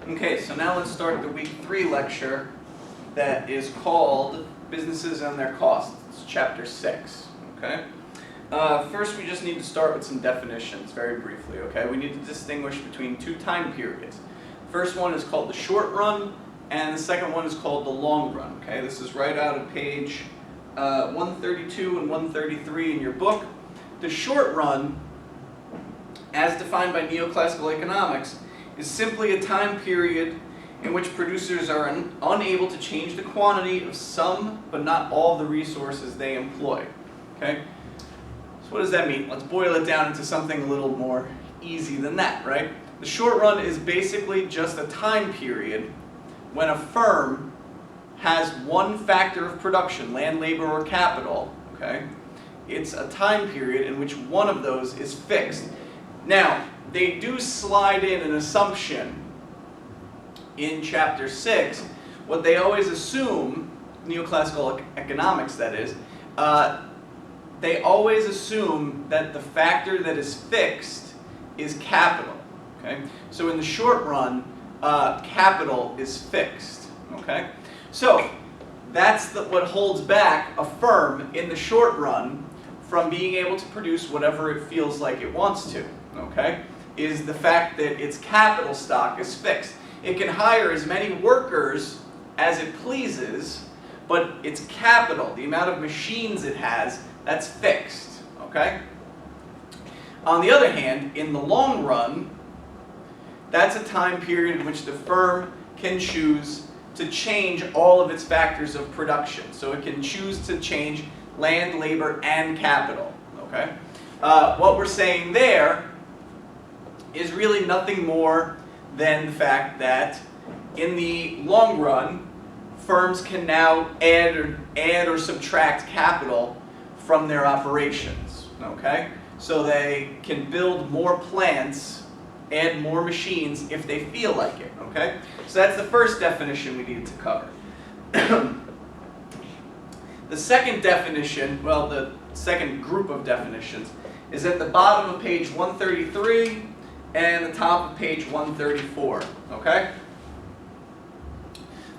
Okay, so now let's start the week 3 lecture that is called Businesses and Their Costs. It's chapter 6, okay? First we just need to start with some definitions very briefly, okay? We need to distinguish between two time periods. First one is called the short run, and the second one is called the long run, okay? This is right out of page 132 and 133 in your book. The short run, as defined by neoclassical economics, is simply a time period in which producers are unable to change the quantity of some but not all of the resources they employ. Okay? So what does that mean? Let's boil it down into something a little more easy than that, right? The short run is basically just a time period when a firm has one factor of production, land, labor, or capital, okay? It's a time period in which one of those is fixed. Now, they do slide in an assumption in chapter 6. What they always assume, neoclassical economics that is, they always assume that the factor that is fixed is capital. Okay? So in the short run, capital is fixed. Okay? So that's what holds back a firm in the short run from being able to produce whatever it feels like it wants to. Okay? Is the fact that its capital stock is fixed. It can hire as many workers as it pleases, but its capital, the amount of machines it has, that's fixed. Okay? On the other hand, in the long run, that's a time period in which the firm can choose to change all of its factors of production. So it can choose to change land, labor, and capital. Okay? What we're saying there is really nothing more than the fact that in the long run, firms can now add or subtract capital from their operations. Okay? So they can build more plants, add more machines if they feel like it. Okay? So that's the first definition we needed to cover. The second definition, well, the second group of definitions, is at the bottom of page 133 and the top of page 134, okay?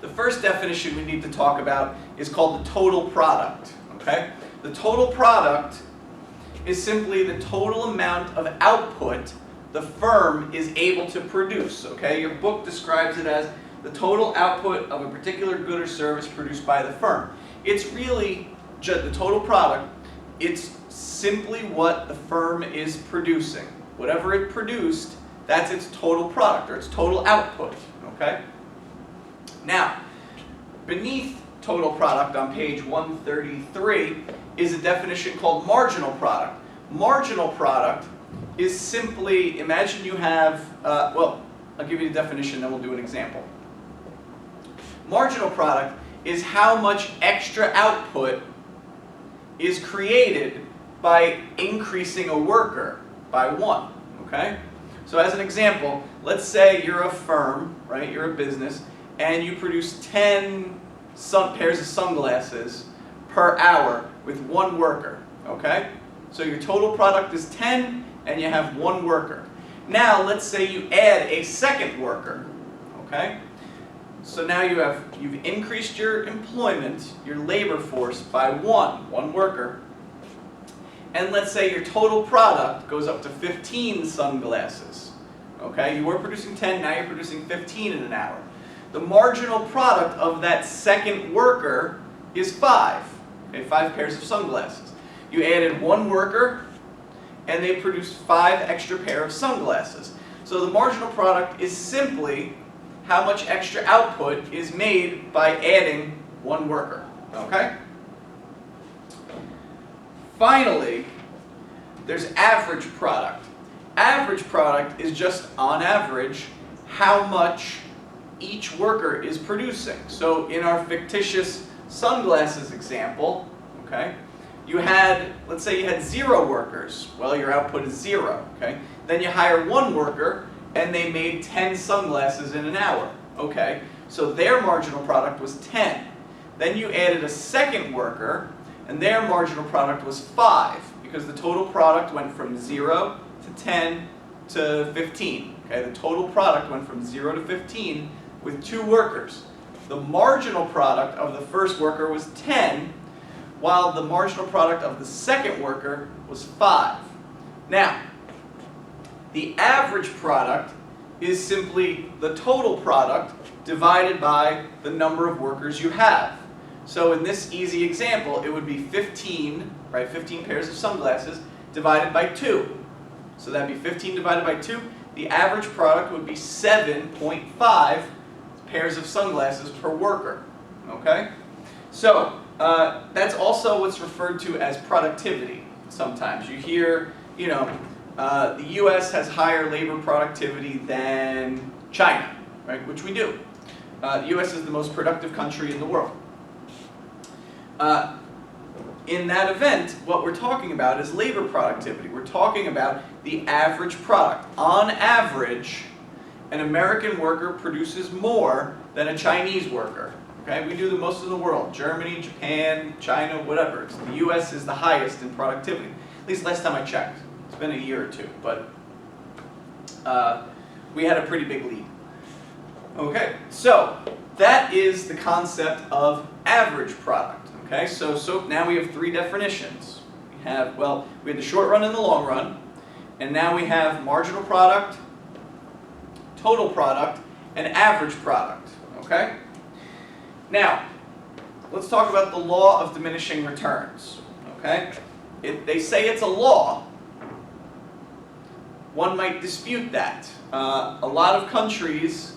The first definition we need to talk about is called the total product, okay? The total product is simply the total amount of output the firm is able to produce, okay? Your book describes it as the total output of a particular good or service produced by the firm. It's really just the total product. It's simply what the firm is producing. Whatever it produced, that's its total product, or its total output, okay? Now, beneath total product on page 133 is a definition called marginal product. Marginal product is simply, imagine you have, well, I'll give you the definition, then we'll do an example. Marginal product is how much extra output is created by increasing a worker by one, okay? So as an example, let's say you're a firm, right? You're a business, and you produce 10 pairs of sunglasses per hour with one worker, okay? So your total product is 10, and you have one worker. Now, let's say you add a second worker, okay? So now you've increased your employment, your labor force by one worker. And let's say your total product goes up to 15 sunglasses. Okay, you were producing 10, now you're producing 15 in an hour. The marginal product of that second worker is 5. Okay, 5 pairs of sunglasses. You added one worker, and they produced 5 extra pair of sunglasses. So the marginal product is simply how much extra output is made by adding one worker. Okay? Finally, there's average product. Average product is just, on average, how much each worker is producing. So in our fictitious sunglasses example, okay, you had, let's say you had 0 workers. Well, your output is 0, okay? Then you hire one worker, and they made 10 sunglasses in an hour. Okay, so their marginal product was 10. Then you added a second worker, and their marginal product was 5, because the total product went from 0 to 10 to 15. Okay, the total product went from 0 to 15 with 2 workers. The marginal product of the first worker was 10, while the marginal product of the second worker was 5. Now, the average product is simply the total product divided by the number of workers you have. So in this easy example, it would be 15, right, 15 pairs of sunglasses divided by 2. So that'd be 15 divided by 2. The average product would be 7.5 pairs of sunglasses per worker. Okay? So that's also what's referred to as productivity. Sometimes you hear, the U.S. has higher labor productivity than China, right? Which we do. The U.S. is the most productive country in the world. In that event, what we're talking about is labor productivity. We're talking about the average product. On average, an American worker produces more than a Chinese worker. Okay? We do the most in the world. Germany, Japan, China, whatever. The U.S. is the highest in productivity. At least last time I checked. It's been a year or two, but we had a pretty big lead. Okay, so that is the concept of average product. Okay, so now we have 3 definitions. We had the short run and the long run, and now we have marginal product, total product, and average product. Okay? Now, let's talk about the law of diminishing returns. Okay? They say it's a law. One might dispute that. A lot of countries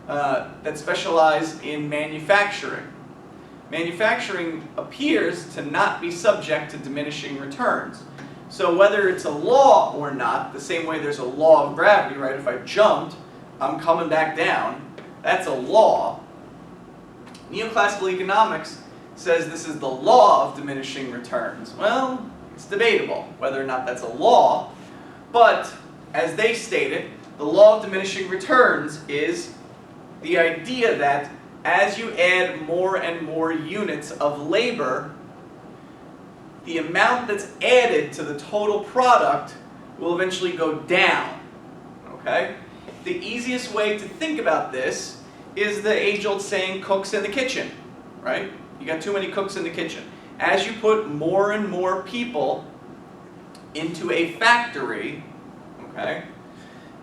that specialize in manufacturing appears to not be subject to diminishing returns. So whether it's a law or not, the same way there's a law of gravity, right? If I jumped, I'm coming back down. That's a law. Neoclassical economics says this is the law of diminishing returns. Well, it's debatable whether or not that's a law, but as they stated, the law of diminishing returns is the idea that as you add more and more units of labor, the amount that's added to the total product will eventually go down. Okay? The easiest way to think about this is the age-old saying, cooks in the kitchen, right? You got too many cooks in the kitchen. As you put more and more people into a factory, okay,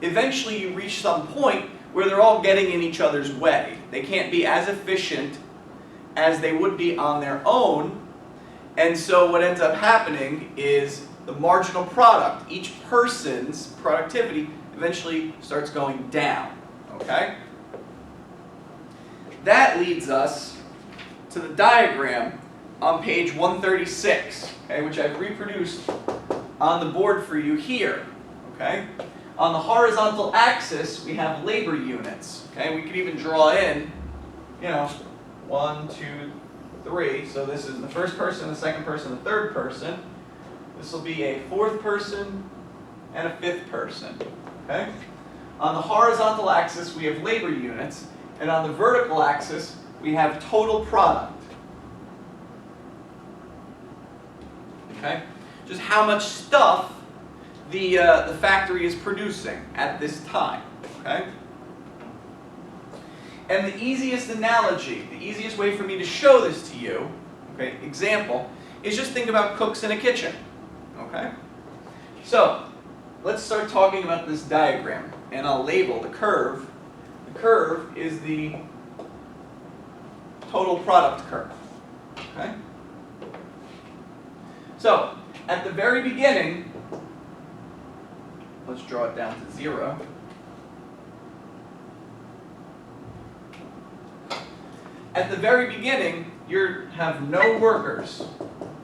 eventually you reach some point where they're all getting in each other's way. They can't be as efficient as they would be on their own, and so what ends up happening is the marginal product, each person's productivity, eventually starts going down. Okay? That leads us to the diagram on page 136, okay, which I've reproduced on the board for you here. Okay? On the horizontal axis, we have labor units. Okay? We could even draw in, 1, 2, 3. So this is the first person, the second person, the third person. This will be a fourth person and a fifth person. Okay? On the horizontal axis, we have labor units, and on the vertical axis, we have total product. Okay? Just how much stuff the factory is producing at this time. Okay? And the easiest analogy, the easiest way for me to show this to you, okay, example, is just think about cooks in a kitchen. Okay? So, let's start talking about this diagram, and I'll label the curve. The curve is the total product curve. Okay? So, at the very beginning, let's draw it down to 0. At the very beginning, you have no workers.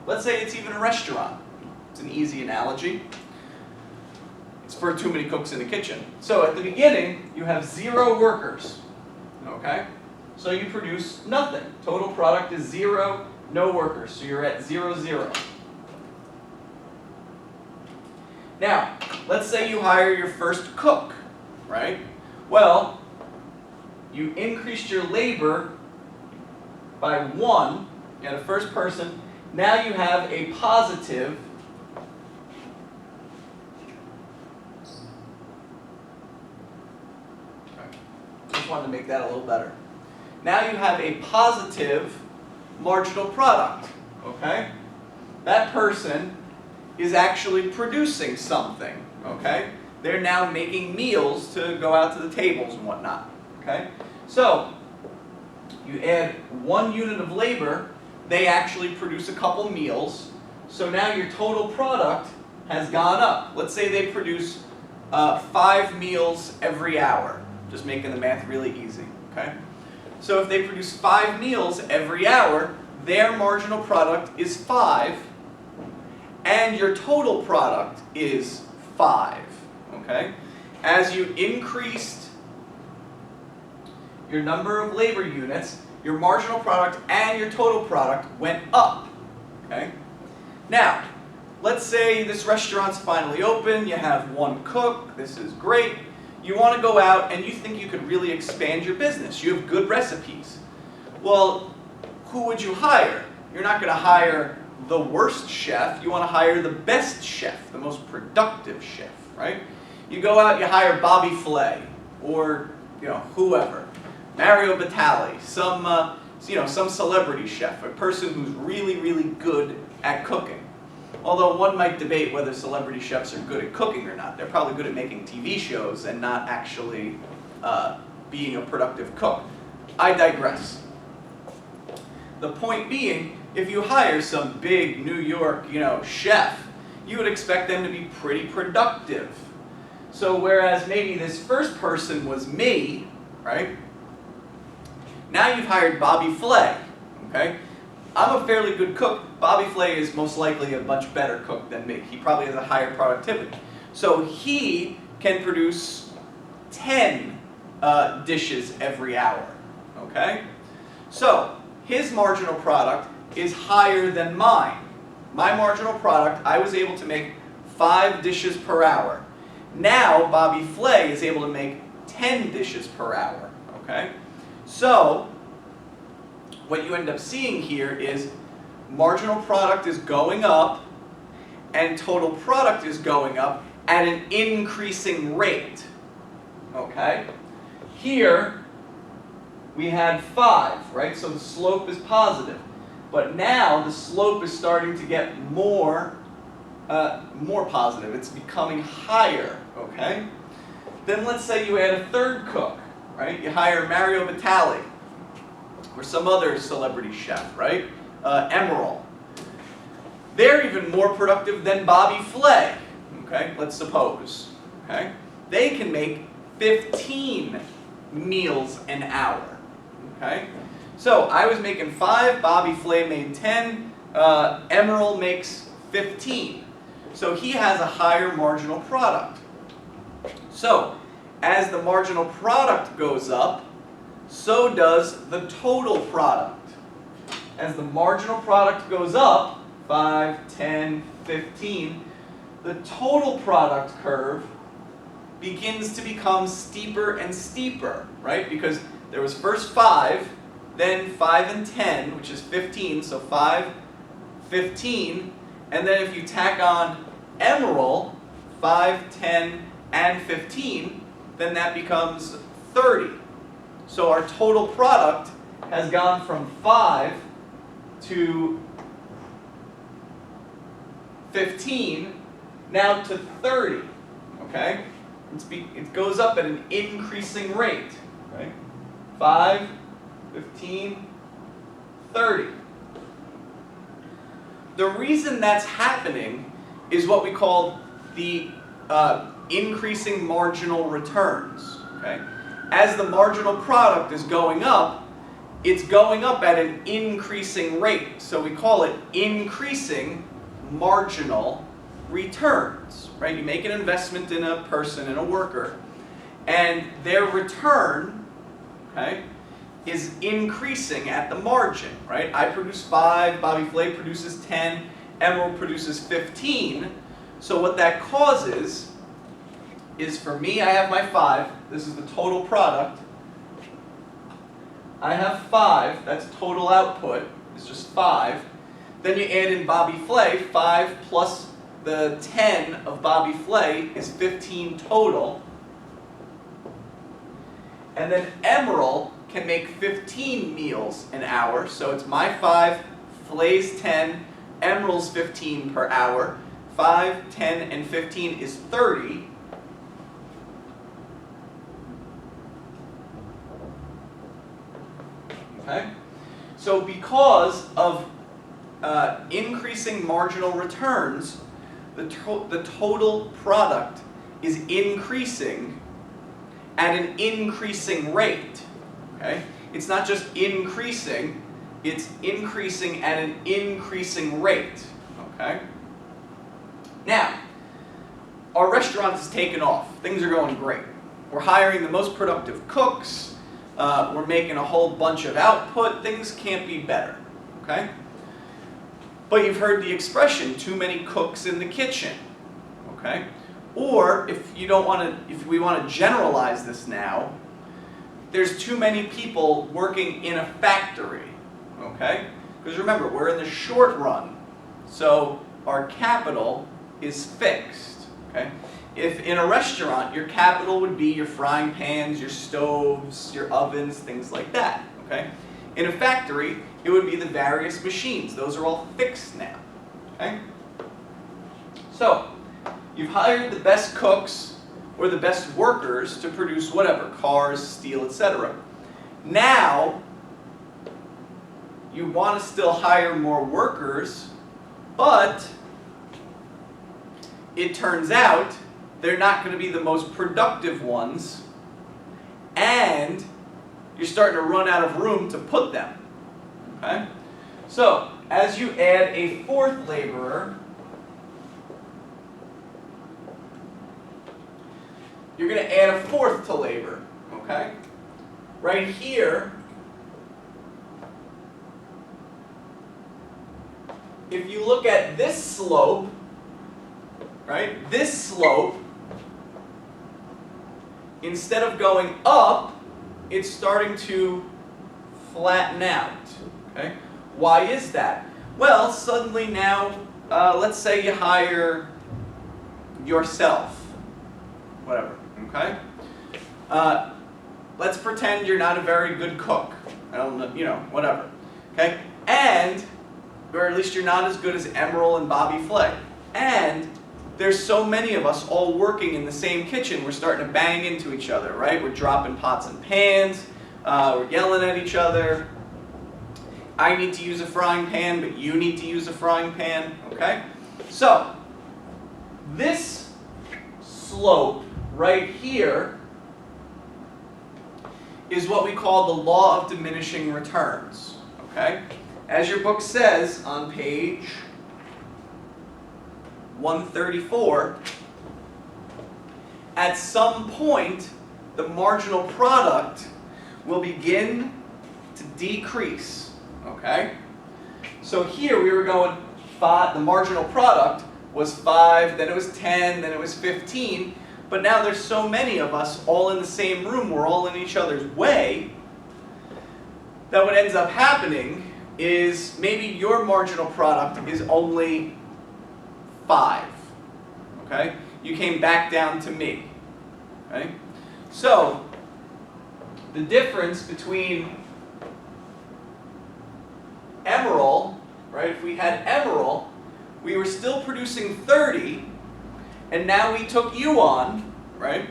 Let's say it's even a restaurant. It's an easy analogy. It's for too many cooks in the kitchen. So at the beginning, you have 0 workers. Okay? So you produce nothing. Total product is 0, no workers. So you're at 0, 0. Now, let's say you hire your first cook, right? Well, you increased your labor by 1, you had a first person. Now you have a positive just wanted to make that a little better. Now you have a positive marginal product, okay? That person is actually producing something, okay? They're now making meals to go out to the tables and whatnot, okay? So, you add 1 unit of labor, they actually produce a couple meals, so now your total product has gone up. Let's say they produce 5 meals every hour, just making the math really easy, okay? So if they produce 5 meals every hour, their marginal product is 5, and your total product is 5, okay? As you increased your number of labor units, your marginal product and your total product went up, okay? Now, let's say this restaurant's finally open, you have 1 cook, this is great. You want to go out and you think you could really expand your business. You have good recipes. Well, who would you hire? You're not going to hire the worst chef. You want to hire the best chef, the most productive chef, right? You go out, you hire Bobby Flay or whoever, Mario Batali, some celebrity chef, a person who's really, really good at cooking. Although one might debate whether celebrity chefs are good at cooking or not. They're probably good at making TV shows and not actually being a productive cook. I digress. The point being, if you hire some big New York, chef, you would expect them to be pretty productive. So whereas maybe this first person was me, right? Now you've hired Bobby Flay, okay? I'm a fairly good cook. Bobby Flay is most likely a much better cook than me. He probably has a higher productivity. So he can produce 10 dishes every hour, okay? So his marginal product is higher than mine. My marginal product, I was able to make 5 dishes per hour. Now Bobby Flay is able to make 10 dishes per hour, okay? So what you end up seeing here is marginal product is going up and total product is going up at an increasing rate, okay? Here we had 5, right? So the slope is positive. But now the slope is starting to get more positive. It's becoming higher, okay? Then let's say you add a third cook, right? You hire Mario Batali or some other celebrity chef, right? Emerald. They're even more productive than Bobby Flay, okay? Let's suppose, okay? They can make 15 meals an hour, okay? So I was making 5, Bobby Flay made 10, Emerald makes 15. So he has a higher marginal product. So as the marginal product goes up, so does the total product. As the marginal product goes up, 5, 10, 15, the total product curve begins to become steeper and steeper, right? Because there was first 5, then 5 and 10, which is 15, so 5, 15, and then if you tack on Emerald, 5, 10, and 15, then that becomes 30. So our total product has gone from 5 to 15, now to 30, okay? It goes up at an increasing rate, right? 5, 15, 30. The reason that's happening is what we call the increasing marginal returns, okay? As the marginal product is going up, it's going up at an increasing rate. So we call it increasing marginal returns, right? You make an investment in a person, in a worker, and their return, okay, is increasing at the margin, right? I produce 5, Bobby Flay produces 10, Emerald produces 15. So what that causes is, for me, I have my 5. This is the total product. I have 5. That's total output. It's just 5. Then you add in Bobby Flay. 5 plus the 10 of Bobby Flay is 15 total. And then Emerald can make 15 meals an hour. So it's my 5, Flay's 10, Emerald's 15 per hour. 5, 10, and 15 is 30. Okay? So because of increasing marginal returns, the total product is increasing at an increasing rate. Okay? It's not just increasing, it's increasing at an increasing rate. Okay? Now, our restaurant has taken off. Things are going great. We're hiring the most productive cooks. We're making a whole bunch of output. Things can't be better. Okay? But you've heard the expression, too many cooks in the kitchen. Okay? Or if we want to generalize this now, there's too many people working in a factory. Okay? Because remember, we're in the short run. So our capital is fixed. Okay? If in a restaurant, your capital would be your frying pans, your stoves, your ovens, things like that. Okay? In a factory, it would be the various machines. Those are all fixed now. Okay? So, you've hired the best cooks or the best workers to produce whatever, cars, steel, etc. Now, you want to still hire more workers, but it turns out they're not going to be the most productive ones, and you're starting to run out of room to put them. Okay? So, as you add a fourth laborer, you're going to add a fourth to labor. Okay? Right here, if you look at this slope, right? This slope, instead of going up, it's starting to flatten out. Okay? Why is that? Well, suddenly now, let's say you hire yourself, whatever. Okay? Let's pretend you're not a very good cook. I don't know, whatever. Okay? And, or at least you're not as good as Emerald and Bobby Flay. And there's so many of us all working in the same kitchen, we're starting to bang into each other, right? We're dropping pots and pans, we're yelling at each other. I need to use a frying pan, but you need to use a frying pan, okay? So, this slope right here is what we call the law of diminishing returns, okay? As your book says on page 134, at some point, the marginal product will begin to decrease, okay? So here we were going 5, the marginal product was 5, then it was 10, then it was 15, but now there's so many of us all in the same room, we're all in each other's way, that what ends up happening is maybe your marginal product is only 5, okay? You came back down to me, okay? So, the difference between Emerald, right, if we had Emerald, we were still producing 30, and now we took you on, right?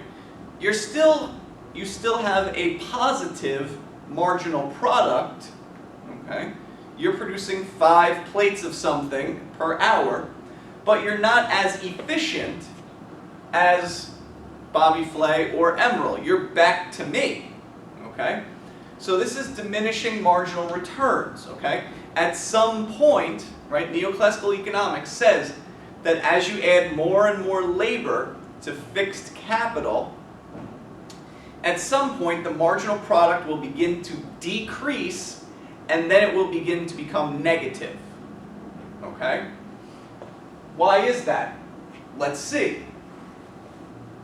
You still have a positive marginal product, okay? You're producing 5 plates of something per hour, but you're not as efficient as Bobby Flay or Emerald. You're back to me, okay? So this is diminishing marginal returns, okay? At some point, right, neoclassical economics says that as you add more and more labor to fixed capital, at some point the marginal product will begin to decrease, and then it will begin to become negative, okay? Why is that? Let's see.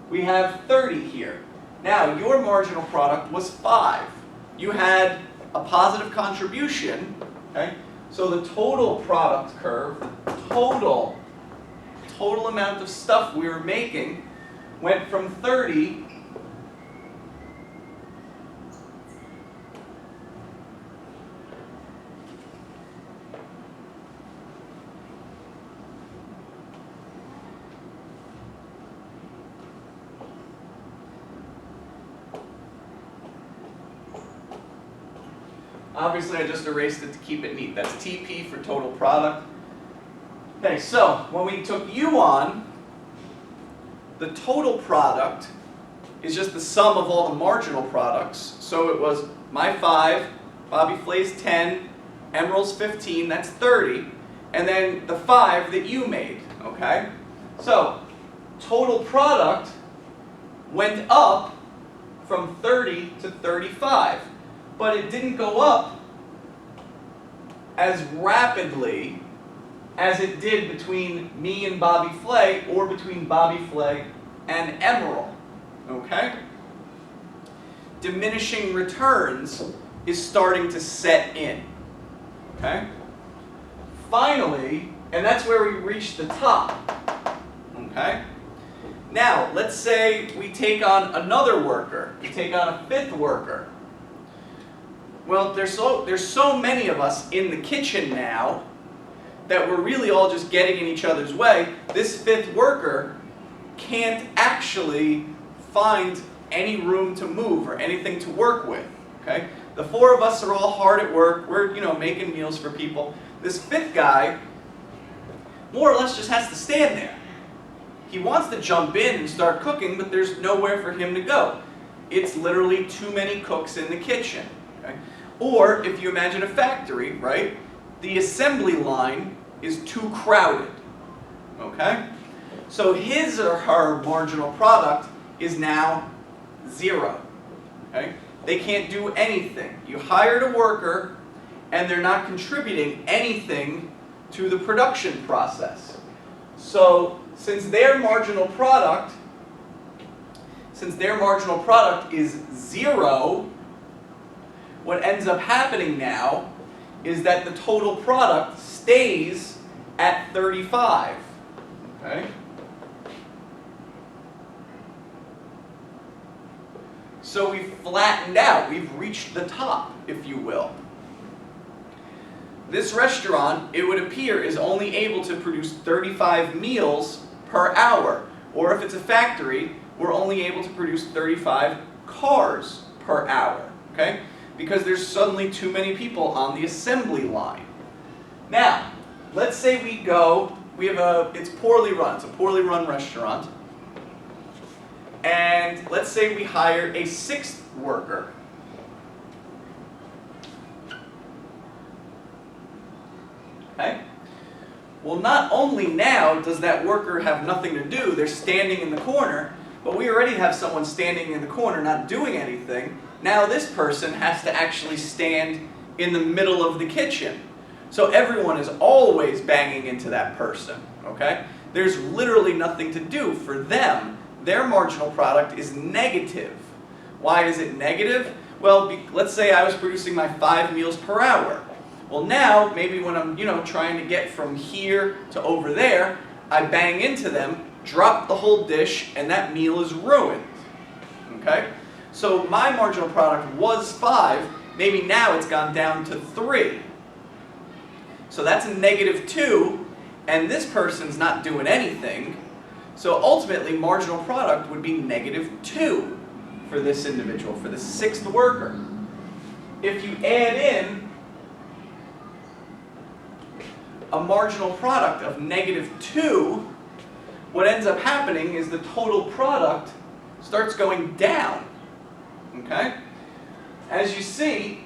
We have 30 here. Now, your marginal product was 5. You had a positive contribution, okay? So the total product curve, the total amount of stuff we were making went from 30 Obviously, I just erased it to keep it neat. That's TP for total product. Okay, so when we took U on, the total product is just the sum of all the marginal products. So it was my 5, Bobby Flay's 10, Emerald's 15, that's 30, and then the 5 that you made, okay? So total product went up from 30 to 35, but it didn't go up as rapidly as it did between me and Bobby Flay or between Bobby Flay and Emerald, okay? Diminishing returns is starting to set in, okay? Finally, and that's where we reach the top, okay? Now, let's say we take on another worker. We take on a 5th worker. Well, there's so many of us in the kitchen now that we're really all just getting in each other's way. This 5th worker can't actually find any room to move or anything to work with, okay? The 4 of us are all hard at work. We're, making meals for people. This 5th guy more or less just has to stand there. He wants to jump in and start cooking, but there's nowhere for him to go. It's literally too many cooks in the kitchen, okay? Or if you imagine a factory, right? The assembly line is too crowded, okay? So his or her marginal product is now 0, okay? They can't do anything. You hired a worker and they're not contributing anything to the production process. So since their marginal product is 0, what ends up happening now is that the total product stays at 35, okay? So we've flattened out, we've reached the top, if you will. This restaurant, it would appear, is only able to produce 35 meals per hour. Or if it's a factory, we're only able to produce 35 cars per hour, okay? Because there's suddenly too many people on the assembly line. Now, let's say it's poorly run, it's a poorly run restaurant. And let's say we hire a 6th worker. Okay? Well, not only now does that worker have nothing to do, they're standing in the corner, but we already have someone standing in the corner not doing anything. Now this person has to actually stand in the middle of the kitchen. So everyone is always banging into that person, okay? There's literally nothing to do for them. Their marginal product is negative. Why is it negative? Well, let's say I was producing my 5 meals per hour. Well, now, maybe when I'm, trying to get from here to over there, I bang into them, drop the whole dish, and that meal is ruined, okay? So my marginal product was 5, maybe now it's gone down to 3. So that's a -2, and this person's not doing anything. So ultimately, marginal product would be -2 for this individual, for the 6th worker. If you add in a marginal product of -2, what ends up happening is the total product starts going down, okay? As you see,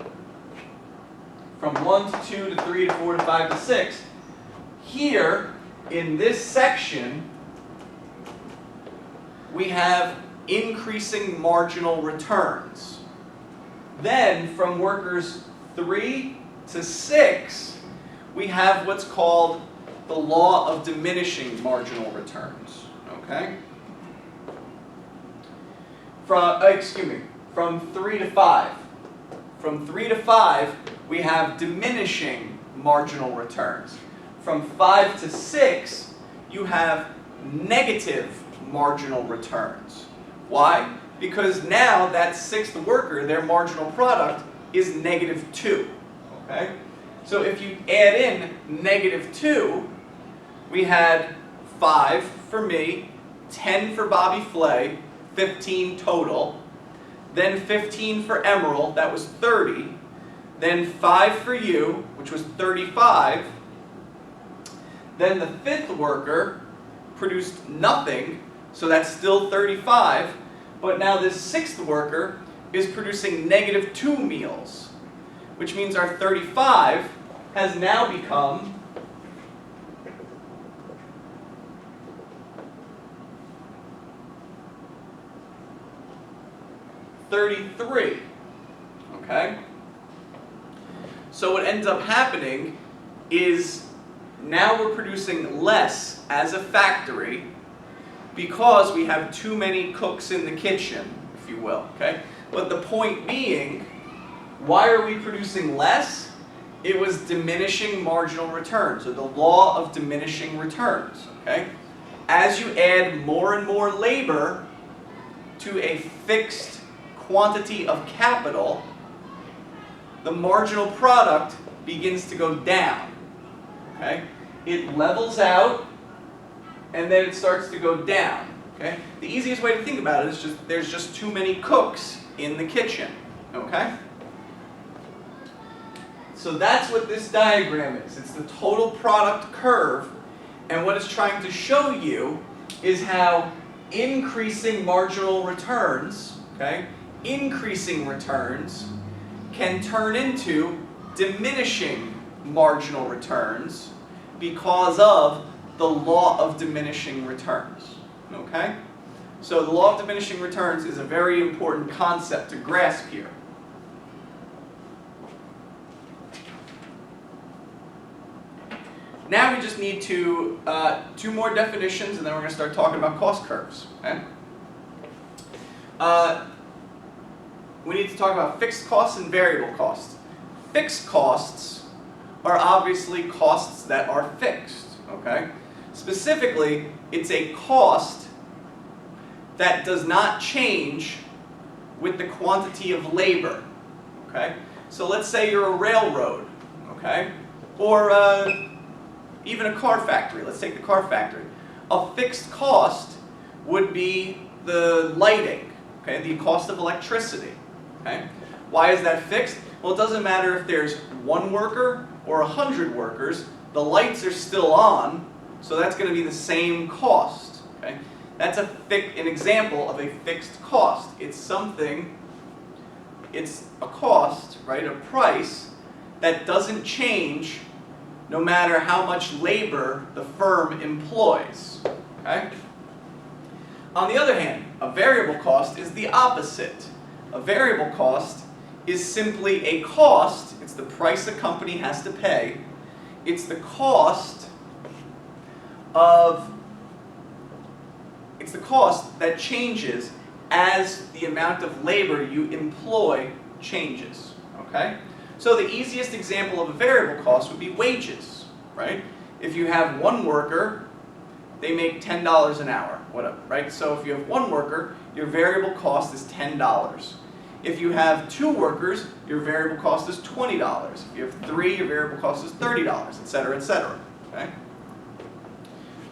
from 1 to 2 to 3 to 4 to 5 to 6, here in this section, we have increasing marginal returns. Then from workers 3 to 6, we have what's called the law of diminishing marginal returns, okay? From 3 to 5. From 3 to 5, we have diminishing marginal returns. From 5 to 6, you have negative marginal returns. Why? Because now that 6th worker, their marginal product is -2, okay? So if you add in -2, we had 5 for me, 10 for Bobby Flay, 15 total, then 15 for Emerald, that was 30, then 5 for you, which was 35. Then the 5th worker produced nothing, so that's still 35. But now this 6th worker is producing -2 meals, which means our 35 has now become 33. Okay? So what ends up happening is now we're producing less as a factory because we have too many cooks in the kitchen, if you will. Okay? But the point being, why are we producing less? It was diminishing marginal returns, or the law of diminishing returns. Okay? As you add more and more labor to a fixed quantity of capital, the marginal product begins to go down. Okay? It levels out and then it starts to go down. Okay? The easiest way to think about it is there's just too many cooks in the kitchen. Okay? So that's what this diagram is. It's the total product curve, and what it's trying to show you is how increasing marginal returns, okay, increasing returns can turn into diminishing marginal returns because of the law of diminishing returns. Okay? So the law of diminishing returns is a very important concept to grasp here. Now we just need two more definitions, and then we're going to start talking about cost curves. Okay? We need to talk about fixed costs and variable costs. Fixed costs are obviously costs that are fixed. Okay? Specifically, it's a cost that does not change with the quantity of labor. Okay? So let's say you're a railroad, okay? Or even a car factory. Let's take the car factory. A fixed cost would be the lighting, okay? The cost of electricity. Okay? Why is that fixed? Well, it doesn't matter if there's 1 worker or 100 workers, the lights are still on, so that's going to be the same cost. Okay? That's an example of a fixed cost. It's a cost, right, a price that doesn't change no matter how much labor the firm employs. Okay? On the other hand, a variable cost is the opposite. A variable cost is simply a cost. It's the price a company has to pay. It's the cost that changes as the amount of labor you employ changes. Okay? So the easiest example of a variable cost would be wages, right? If you have 1 worker, they make $10 an hour, whatever, right? So if you have 1 worker, your variable cost is $10. If you have 2 workers, your variable cost is $20. If you have 3, your variable cost is $30, etc., etc. Okay?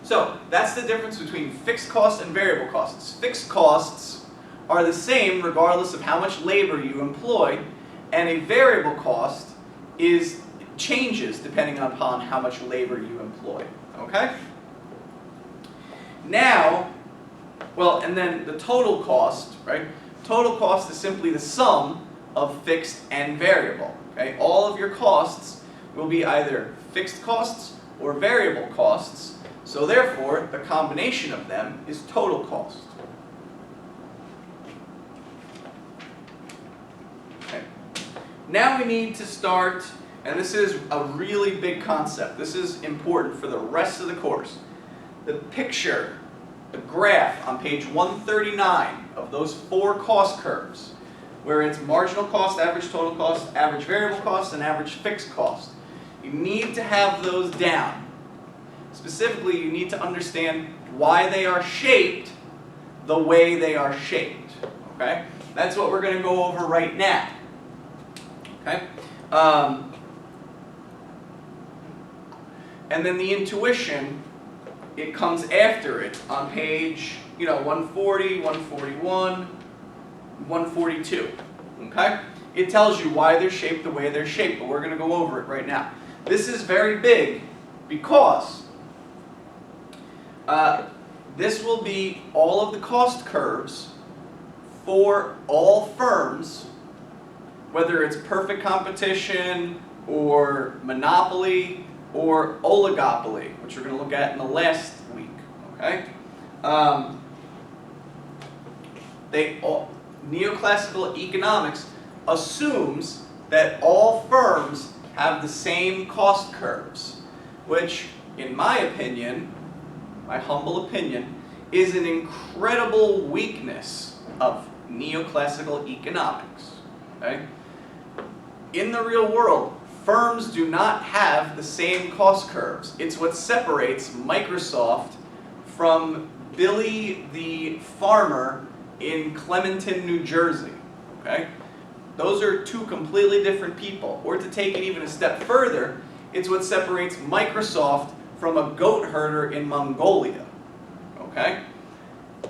So that's the difference between fixed costs and variable costs. Fixed costs are the same regardless of how much labor you employ, and a variable cost changes depending upon how much labor you employ. Okay? Now, well, and then the total cost, right? Total cost is simply the sum of fixed and variable. Okay? All of your costs will be either fixed costs or variable costs, so therefore the combination of them is total cost. Okay. Now we need to start, and this is a really big concept. This is important for the rest of the course. The picture, the graph on page 139 of those 4 cost curves, where it's marginal cost, average total cost, average variable cost, and average fixed cost. You need to have those down. Specifically, you need to understand why they are shaped the way they are shaped. Okay? That's what we're going to go over right now. Okay? And then the intuition, it comes after it on page 140, 141, 142. Okay? it tells you why they're shaped the way they're shaped, but we're going to go over it right now. This is very big because this will be all of the cost curves for all firms, whether it's perfect competition or monopoly or oligopoly, which we're going to look at in the last week. Okay? Neoclassical economics assumes that all firms have the same cost curves, which, in my opinion, my humble opinion, is an incredible weakness of neoclassical economics. Okay? In the real world, firms do not have the same cost curves. It's what separates Microsoft from Billy the farmer in Clementon, New Jersey. Okay? Those are two completely different people. Or to take it even a step further, it's what separates Microsoft from a goat herder in Mongolia. Okay?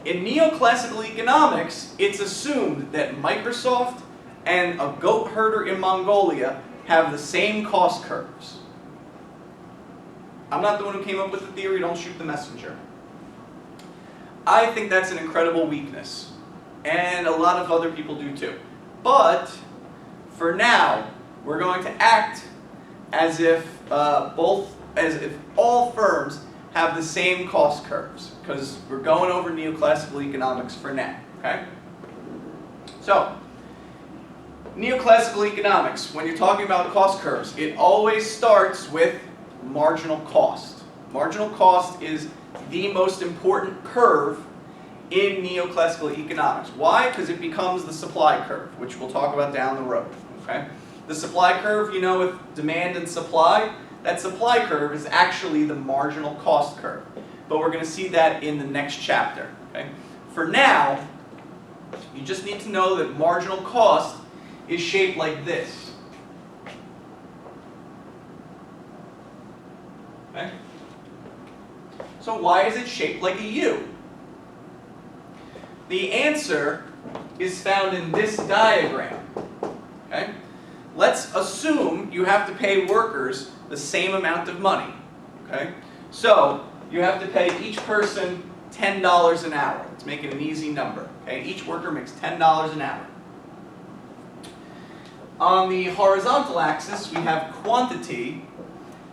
In neoclassical economics, it's assumed that Microsoft and a goat herder in Mongolia have the same cost curves. I'm not the one who came up with the theory, don't shoot the messenger. I think that's an incredible weakness, and a lot of other people do too. But for now, we're going to act as if all firms have the same cost curves, because we're going over neoclassical economics for now. Okay? So, neoclassical economics, when you're talking about cost curves, it always starts with marginal cost. Marginal cost is the most important curve in neoclassical economics. Why? Because it becomes the supply curve, which we'll talk about down the road. Okay? The supply curve, you know, with demand and supply, that supply curve is actually the marginal cost curve. But we're going to see that in the next chapter. Okay? For now, you just need to know that marginal cost is shaped like this. Okay? So why is it shaped like a U? The answer is found in this diagram. Okay? Let's assume you have to pay workers the same amount of money. Okay? So you have to pay each person $10 an hour. Let's make it an easy number. Okay? Each worker makes $10 an hour. On the horizontal axis, we have quantity,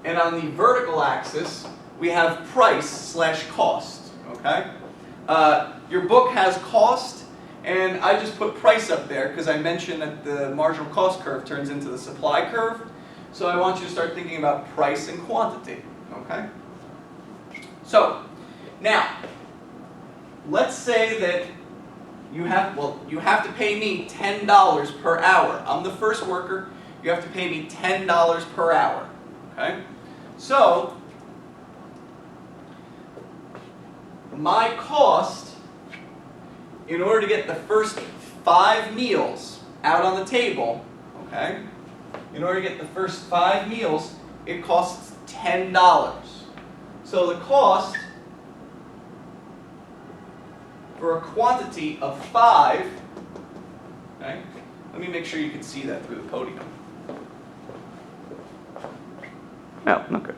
and on the vertical axis, we have price/cost. Okay? Your book has cost, and I just put price up there because I mentioned that the marginal cost curve turns into the supply curve. So I want you to start thinking about price and quantity. Okay? So, now, let's say that you have to pay me $10 per hour. I'm the first worker. You have to pay me $10 per hour. Okay? So, my cost, in order to get the first 5 meals out on the table, okay? In order to get the first 5 meals, it costs $10. So the cost for a quantity of 5, okay? Let me make sure you can see that through the podium. Oh, okay.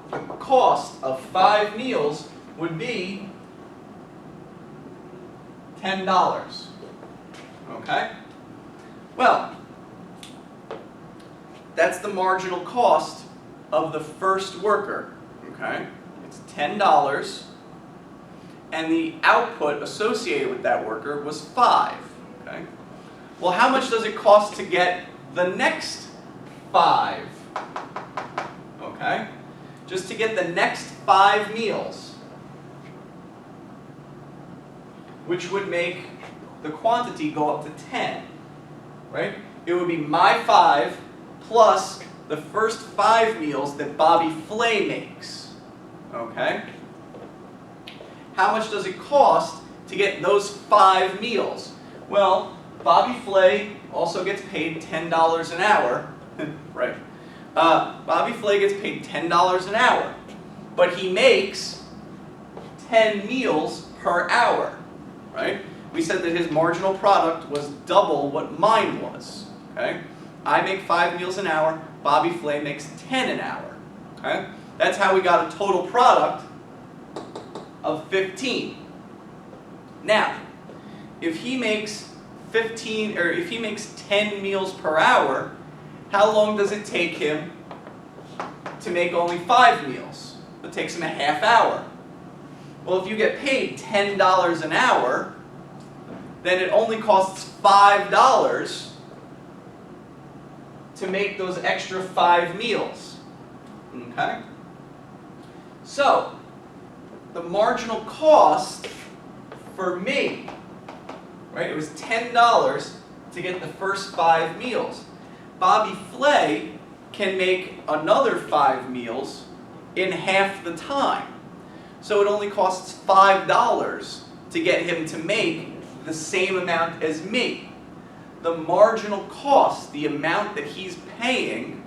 The cost of 5 meals would be $10. Okay? Well, that's the marginal cost of the first worker. Okay? It's $10, and the output associated with that worker was 5. Okay? Well, how much does it cost to get the next 5? Okay? Just to get the next 5 meals, which would make the quantity go up to 10, right? It would be my 5 plus the first 5 meals that Bobby Flay makes, okay? How much does it cost to get those 5 meals? Well, Bobby Flay also gets paid $10 an hour, right? Bobby Flay gets paid $10 an hour, but he makes 10 meals per hour, right? We said that his marginal product was double what mine was, okay? I make 5 meals an hour, Bobby Flay makes 10 an hour, okay? That's how we got a total product of 15. Now, if he makes 10 meals per hour, how long does it take him to make only 5 meals? It takes him a half hour. Well, if you get paid $10 an hour, then it only costs $5 to make those extra 5 meals. Okay? So, the marginal cost for me, right, it was $10 to get the first 5 meals. Bobby Flay can make another 5 meals in half the time. So it only costs $5 to get him to make the same amount as me. The marginal cost, the amount that he's paying,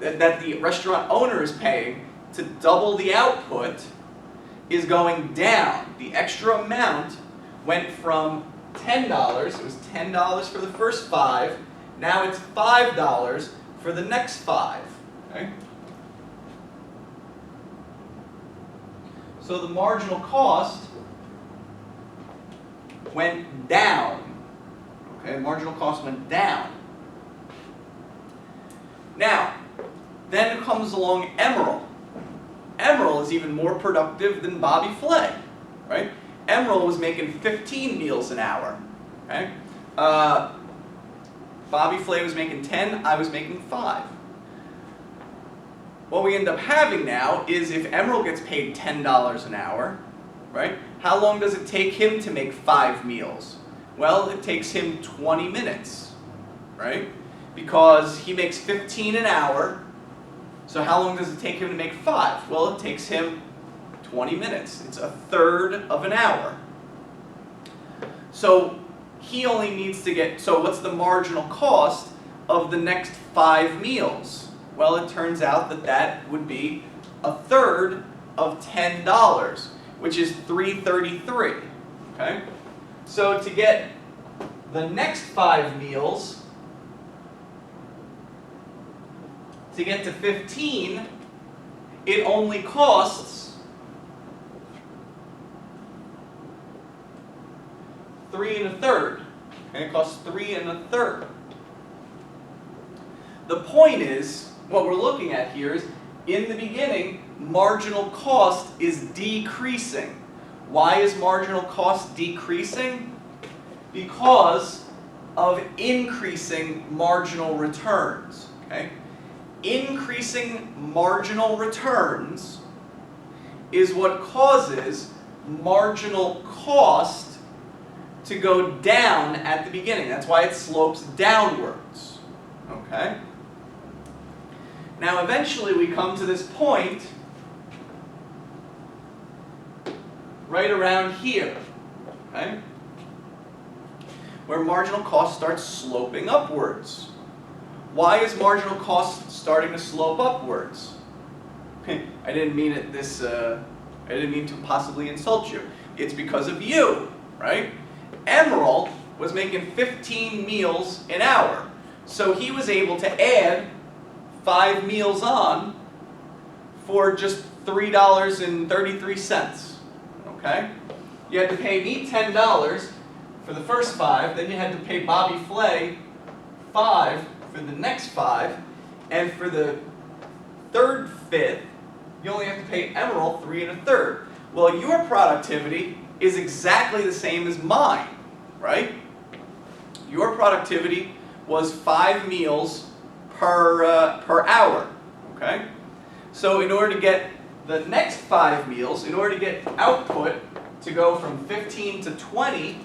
that the restaurant owner is paying to double the output, is going down. The extra amount went from $10, it was $10 for the first 5, now it's $5 for the next 5. Okay? So the marginal cost went down. Okay, the marginal cost went down. Now, then comes along Emeril. Emeril is even more productive than Bobby Flay, right? Emeril was making 15 meals an hour. Okay? Bobby Flay was making 10, I was making 5. What we end up having now is if Emeril gets paid $10 an hour, right? How long does it take him to make 5 meals? Well, it takes him 20 minutes, right? Because he makes 15 an hour, so how long does it take him to make 5? Well, it takes him 20 minutes. It's a third of an hour. So he only needs to get, so what's the marginal cost of the next 5 meals? Well, it turns out that that would be a third of $10, which is $3.33. Okay? So to get the next 5 meals, to get to 15, it only costs $3 1/3. Okay? It costs $3 1/3. The point is, what we're looking at here is, in the beginning, marginal cost is decreasing. Why is marginal cost decreasing? Because of increasing marginal returns. Okay? Increasing marginal returns is what causes marginal cost to go down at the beginning. That's why it slopes downwards. Okay? Now eventually we come to this point right around here, okay, where marginal cost starts sloping upwards. Why is marginal cost starting to slope upwards? I didn't mean it I didn't mean to possibly insult you. It's because of you, right? Emeril was making 15 meals an hour, so he was able to add 5 meals on for just $3.33. Okay? You had to pay me $10 for the first 5, then you had to pay Bobby Flay $5 for the next 5, and for the third 5th, you only have to pay Emeril $3 1/3. Well, your productivity is exactly the same as mine, right? Your productivity was 5 meals per hour, okay? So in order to get the next 5 meals, in order to get output to go from 15 to 20,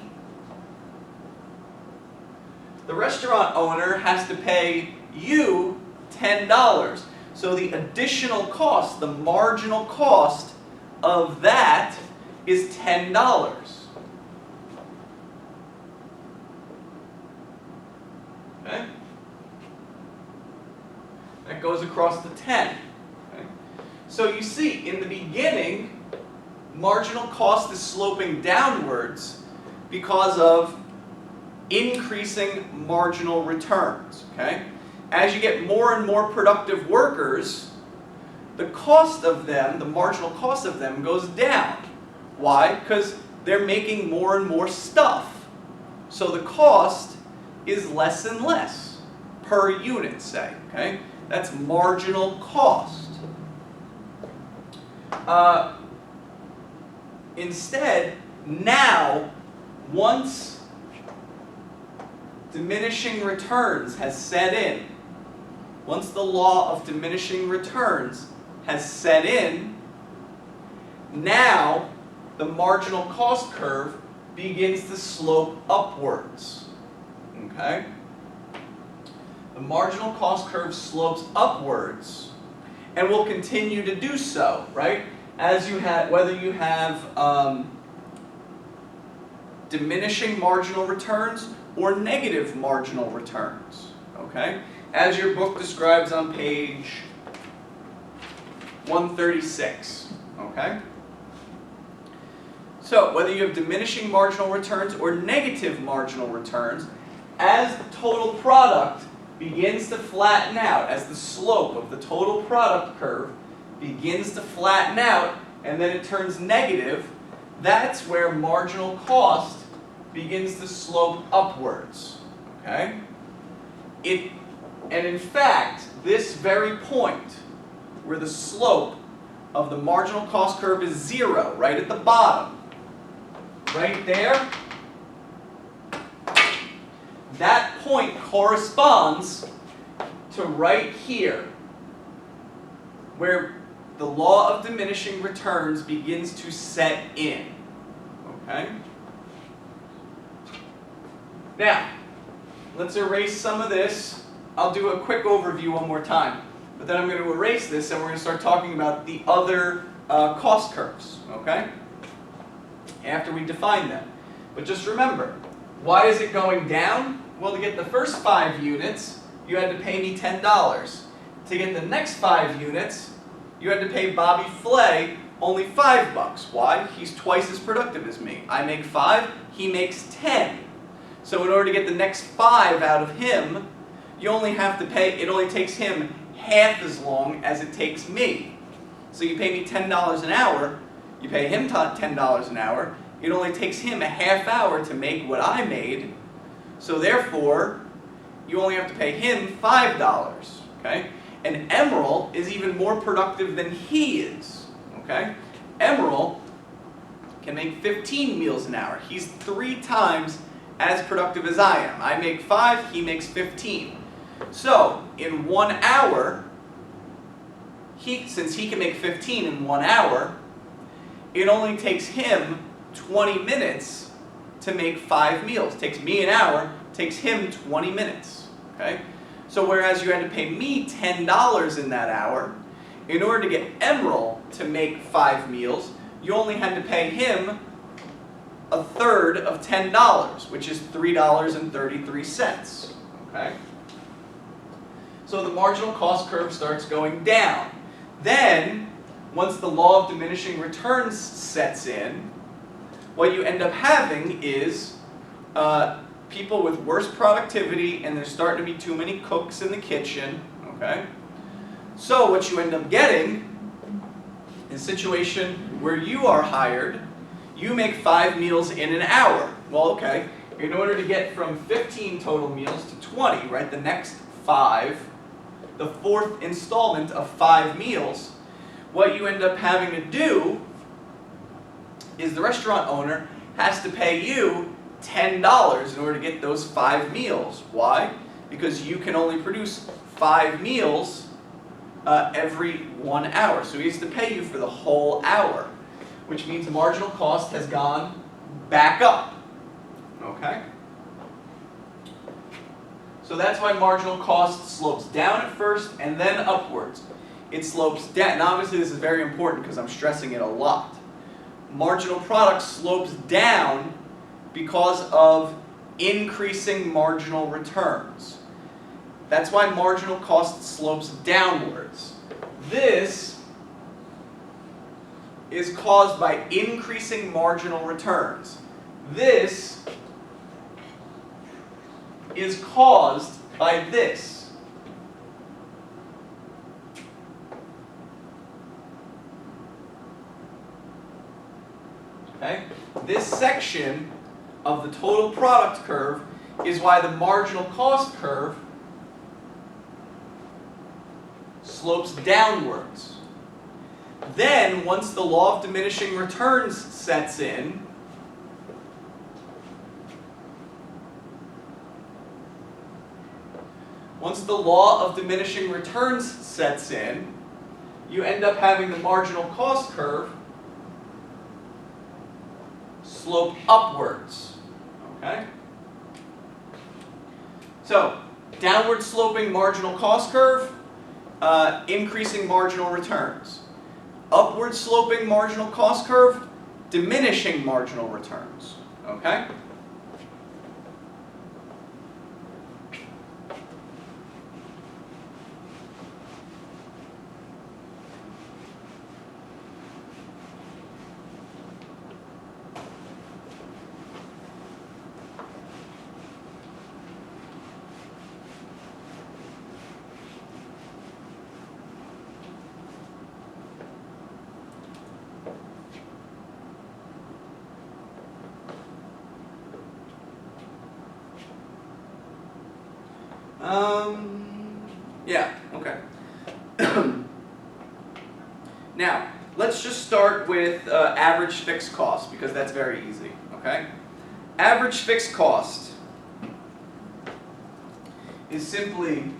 the restaurant owner has to pay you $10. So the additional cost, the marginal cost of that is $10. Okay? That goes across the 10. Okay? So you see, in the beginning, marginal cost is sloping downwards because of increasing marginal returns, okay? As you get more and more productive workers, the cost of them, the marginal cost of them goes down. Why? Because they're making more and more stuff. So the cost is less and less per unit, say, okay? That's marginal cost. Instead, now, once diminishing returns has set in, once the law of diminishing returns has set in, now the marginal cost curve begins to slope upwards. Okay? The marginal cost curve slopes upwards and will continue to do so, right? As you have, whether you have diminishing marginal returns or negative marginal returns, okay? As your book describes on page 136, okay? So, whether you have diminishing marginal returns or negative marginal returns, as the total product begins to flatten out, as the slope of the total product curve begins to flatten out, and then it turns negative, that's where marginal cost begins to slope upwards, okay? And in fact, this very point, where the slope of the marginal cost curve is 0, right at the bottom, right there, that point corresponds to right here, where the law of diminishing returns begins to set in, okay? Now, let's erase some of this. I'll do a quick overview one more time, but then I'm going to erase this and we're going to start talking about the other cost curves, okay? After we define them. But just remember, why is it going down? Well, to get the first 5 units, you had to pay me $10. To get the next 5 units, you had to pay Bobby Flay only $5. Why? He's twice as productive as me. I make 5, he makes 10. So in order to get the next 5 out of him, you only have to pay, it only takes him half as long as it takes me. So you pay me $10 an hour, you pay him $10 an hour, it only takes him a half hour to make what I made, so therefore, you only have to pay him $5, okay? And Emerald is even more productive than he is, okay? Emerald can make 15 meals an hour. He's 3 times as productive as I am. I make 5, he makes 15. So, in 1 hour, since he can make 15 in 1 hour, it only takes him 20 minutes to make 5 meals. It takes me an hour, it takes him 20 minutes, okay? So whereas you had to pay me $10 in that hour, in order to get Emerald to make 5 meals, you only had to pay him a third of $10, which is $3.33, okay? So the marginal cost curve starts going down. Then, once the law of diminishing returns sets in, what you end up having is people with worse productivity, and there's starting to be too many cooks in the kitchen, okay? So what you end up getting is a situation where you are hired, you make 5 meals in an hour. Well, okay, in order to get from 15 total meals to 20, right, the next 5, the 4th installment of 5 meals, what you end up having to do is the restaurant owner has to pay you $10 in order to get those 5 meals. Why? Because you can only produce 5 meals every 1 hour. So he has to pay you for the whole hour, which means marginal cost has gone back up. Okay? So that's why marginal cost slopes down at first and then upwards. It slopes down. And obviously this is very important because I'm stressing it a lot. Marginal product slopes down because of increasing marginal returns. That's why marginal cost slopes downwards. This is caused by increasing marginal returns. This is caused by this. Okay? This section of the total product curve is why the marginal cost curve slopes downwards. Then, once the law of diminishing returns sets in, you end up having the marginal cost curve slope upwards. Okay? So, downward sloping marginal cost curve, increasing marginal returns. Upward sloping marginal cost curve, diminishing marginal returns. Okay? Yeah, okay. Now, let's just start with average fixed cost, because that's very easy, okay? Average fixed cost is simply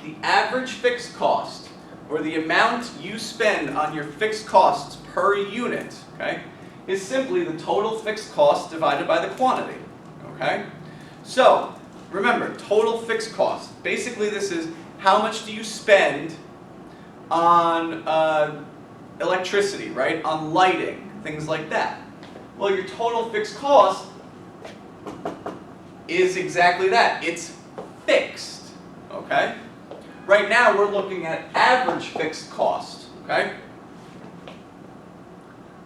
the average fixed cost, or the amount you spend on your fixed costs per unit, okay, is simply the total fixed cost divided by the quantity, okay? So, remember, total fixed cost. Basically, this is how much do you spend on electricity, right? On lighting, things like that. Well, your total fixed cost is exactly that. It's fixed, okay? Right now, we're looking at average fixed cost, okay?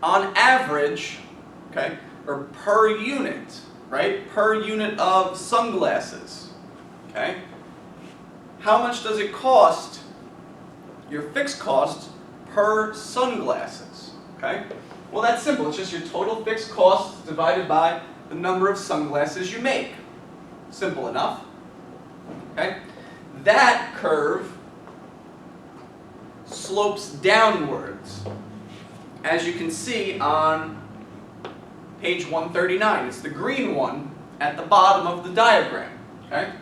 On average, okay, or per unit, right? Per unit of sunglasses, okay? How much does it cost, your fixed cost, per sunglasses, okay? Well, that's simple. It's just your total fixed cost divided by the number of sunglasses you make. Simple enough, okay? That curve slopes downwards, as you can see on page 139. It's the green one at the bottom of the diagram. Okay?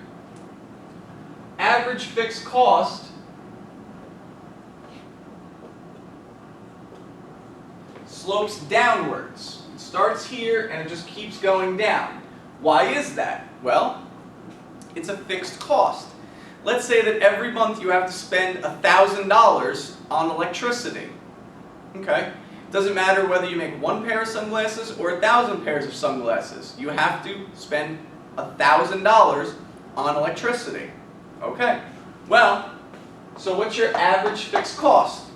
Average fixed cost slopes downwards. It starts here and it just keeps going down. Why is that? Well, it's a fixed cost. Let's say that every month you have to spend $1,000 on electricity. Okay? Doesn't matter whether you make one pair of sunglasses or 1,000 pairs of sunglasses. You have to spend $1,000 on electricity. Okay? Well, so what's your average fixed cost?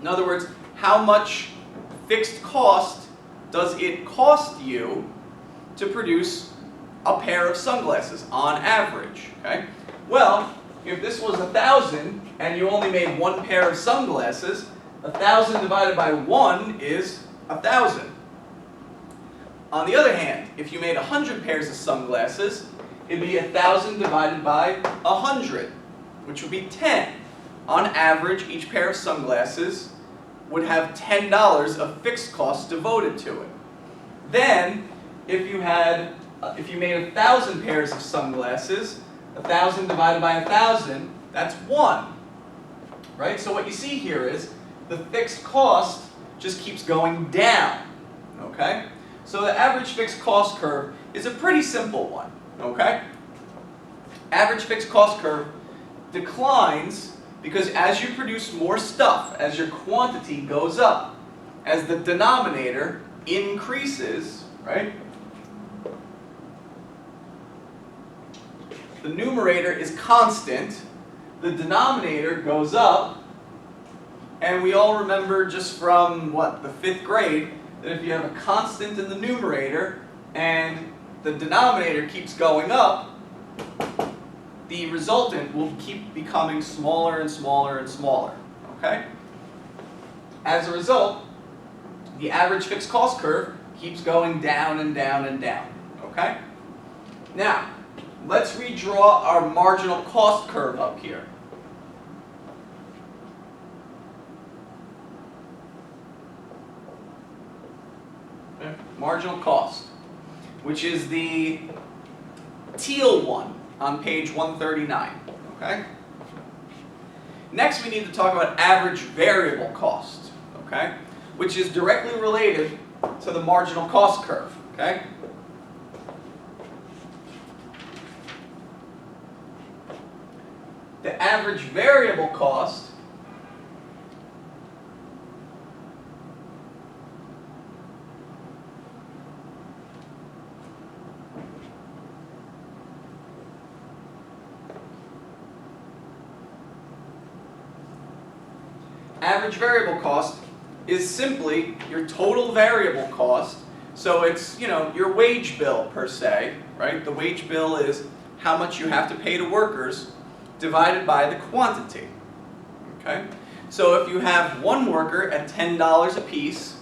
In other words, how much fixed cost does it cost you to produce a pair of sunglasses on average? Okay? Well, if this was 1,000 and you only made one pair of sunglasses, 1,000 divided by 1 is 1,000. On the other hand, if you made 100 pairs of sunglasses, it'd be 1,000 divided by 100, which would be 10. On average, each pair of sunglasses would have $10 of fixed costs devoted to it. Then, if you made 1,000 pairs of sunglasses, 1,000 divided by 1,000, that's 1. Right? So what you see here is the fixed cost just keeps going down. Okay? So the average fixed cost curve is a pretty simple one. Okay? Average fixed cost curve declines because as you produce more stuff, as your quantity goes up, as the denominator increases, right? the numerator is constant, the denominator goes up, and we all remember just from, what, the 5th grade, that if you have a constant in the numerator and the denominator keeps going up, the resultant will keep becoming smaller and smaller and smaller, okay? As a result, the average fixed cost curve keeps going down and down and down, okay? Now, let's redraw our marginal cost curve up here. Okay. Marginal cost, which is the teal one on page 139, okay? Next, we need to talk about average variable cost, okay? Which is directly related to the marginal cost curve, okay? The average variable cost is simply your total variable cost. So it's, your wage bill per se, right? The wage bill is how much you have to pay to workers divided by the quantity, okay? So if you have one worker at $10 a piece,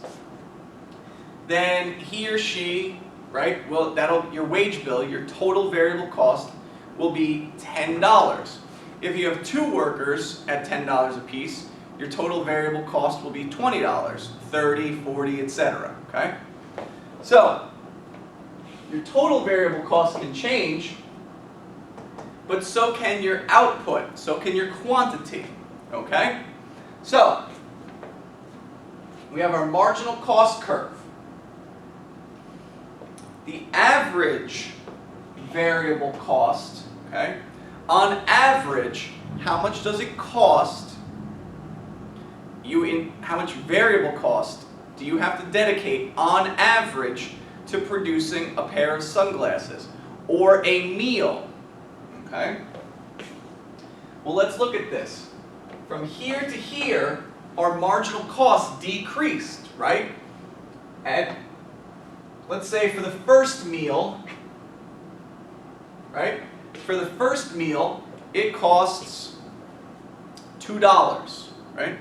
then he or she, right, well, your wage bill, your total variable cost will be $10. If you have 2 workers at $10 a piece, your total variable cost will be $20, $30, $40, etc. Okay? So, your total variable cost can change, but so can your output, so can your quantity. Okay? So, we have our marginal cost curve. The average variable cost, okay? On average, how much does it cost? How much variable cost do you have to dedicate on average to producing a pair of sunglasses or a meal? Okay? Well, let's look at this. From here to here, our marginal cost decreased, right? And let's say for the first meal, right? For the first meal, it costs $2, right?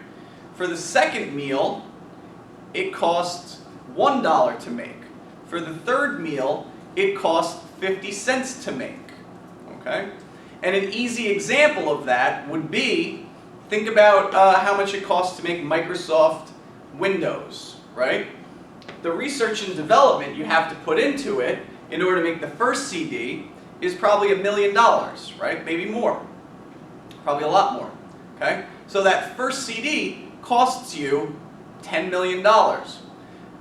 For the second meal, it costs $1 to make. For the third meal, it costs 50 cents to make. Okay? And an easy example of that would be, think about how much it costs to make Microsoft Windows, right? The research and development you have to put into it in order to make the first CD is probably $1 million, right? Maybe more. Probably a lot more. Okay? So that first CD costs you $10 million.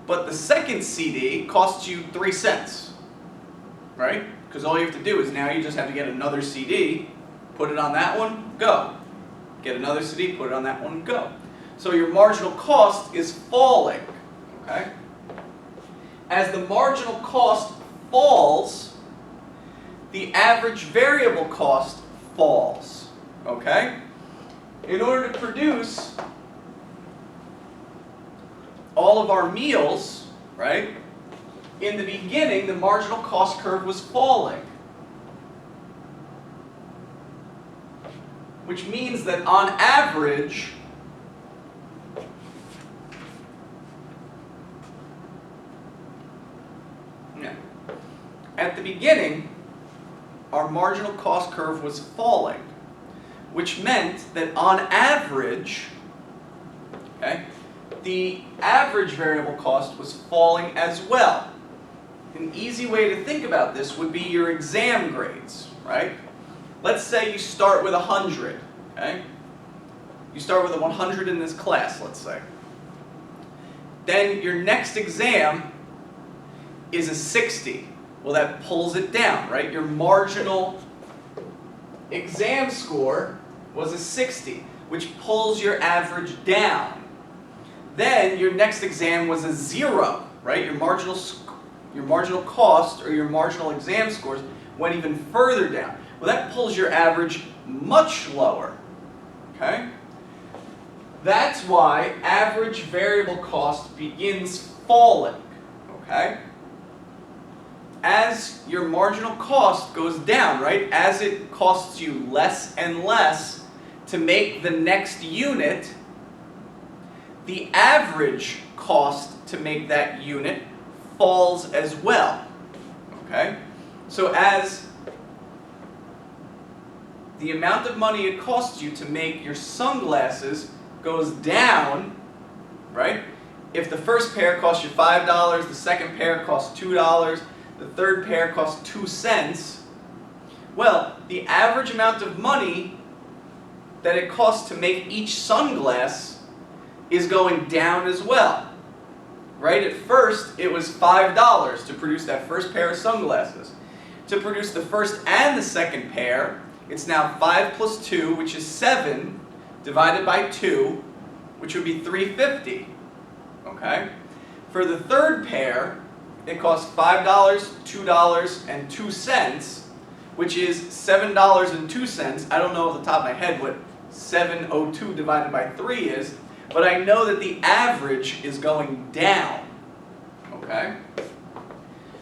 But the second CD costs you 3 cents, right? Because all you have to do is now you just have to get another CD, put it on that one, go. Get another CD, put it on that one, go. So your marginal cost is falling, okay? As the marginal cost falls, the average variable cost falls, okay? In order to produce all of our meals, right? In the beginning, the marginal cost curve was falling. Which means that on average, at the beginning, our marginal cost curve was falling, which meant that on average, okay, the average variable cost was falling as well. An easy way to think about this would be your exam grades, right? Let's say you start with 100, okay? You start with a 100 in this class, let's say. Then your next exam is a 60. Well, that pulls it down, right? Your marginal exam score was a 60, which pulls your average down. Then your next exam was a 0, right? Your marginal cost or your marginal exam scores went even further down. Well, that pulls your average much lower, okay? That's why average variable cost begins falling, okay? As your marginal cost goes down, right? As it costs you less and less to make the next unit, the average cost to make that unit falls as well, okay? So as the amount of money it costs you to make your sunglasses goes down, right? If the first pair costs you $5, the second pair costs $2, the third pair costs 2 cents, well, the average amount of money that it costs to make each sunglass is going down as well, right? At first, it was $5 to produce that first pair of sunglasses. To produce the first and the second pair, it's now 5 plus 2, which is 7, divided by 2, which would be $3.50, okay? For the third pair, it costs $5, $2, and 2 cents, which is $7.02. I don't know off the top of my head what 702 divided by 3 is, but I know that the average is going down, okay?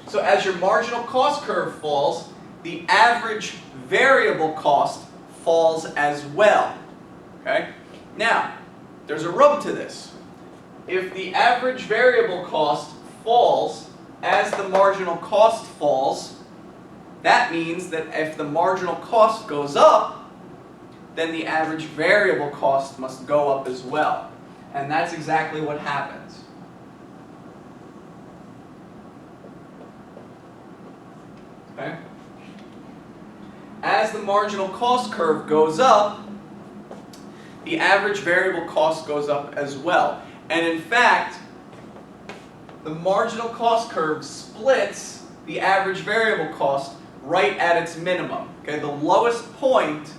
So as your marginal cost curve falls, the average variable cost falls as well, okay? Now, there's a rub to this. If the average variable cost falls as the marginal cost falls, that means that if the marginal cost goes up, then the average variable cost must go up as well. And that's exactly what happens. Okay? As the marginal cost curve goes up, the average variable cost goes up as well. And in fact, the marginal cost curve splits the average variable cost right at its minimum. Okay, the lowest point